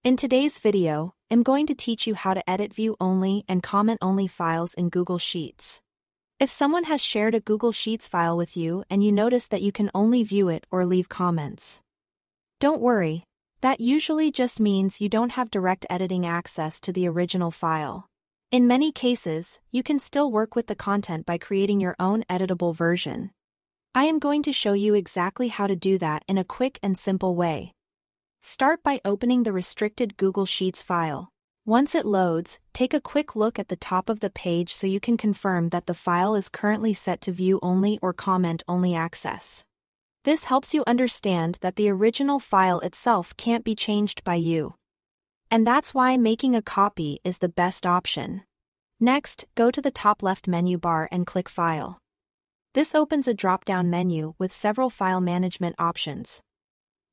In today's video, I'm going to teach you how to edit view-only and comment-only files in Google Sheets. If someone has shared a Google Sheets file with you and you notice that you can only view it or leave comments, don't worry. That usually just means you don't have direct editing access to the original file. In many cases, you can still work with the content by creating your own editable version. I am going to show you exactly how to do that in a quick and simple way. Start by opening the restricted Google Sheets file. Once it loads, take a quick look at the top of the page so you can confirm that the file is currently set to view-only or comment-only access. This helps you understand that the original file itself can't be changed by you. And that's why making a copy is the best option. Next, go to the top left menu bar and click File. This opens a drop-down menu with several file management options.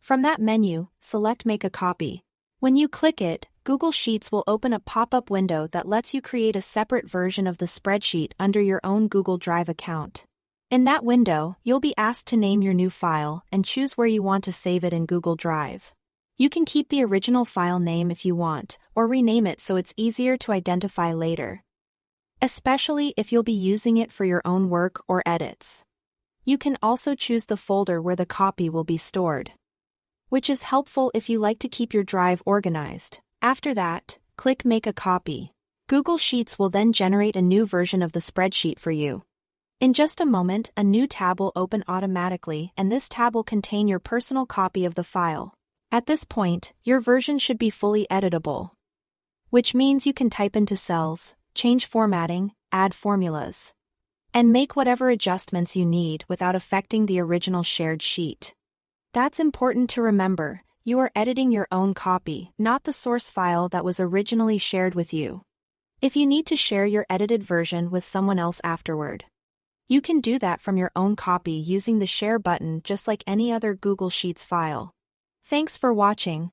From that menu, select Make a Copy. When you click it, Google Sheets will open a pop-up window that lets you create a separate version of the spreadsheet under your own Google Drive account. In that window, you'll be asked to name your new file and choose where you want to save it in Google Drive. You can keep the original file name if you want, or rename it so it's easier to identify later, especially if you'll be using it for your own work or edits. You can also choose the folder where the copy will be stored, which is helpful if you like to keep your drive organized. After that, click Make a Copy. Google Sheets will then generate a new version of the spreadsheet for you. In just a moment, a new tab will open automatically, and this tab will contain your personal copy of the file. At this point, your version should be fully editable, which means you can type into cells, change formatting, add formulas, and make whatever adjustments you need without affecting the original shared sheet. That's important to remember. You are editing your own copy, not the source file that was originally shared with you. If you need to share your edited version with someone else afterward, you can do that from your own copy using the Share button just like any other Google Sheets file. Thanks for watching.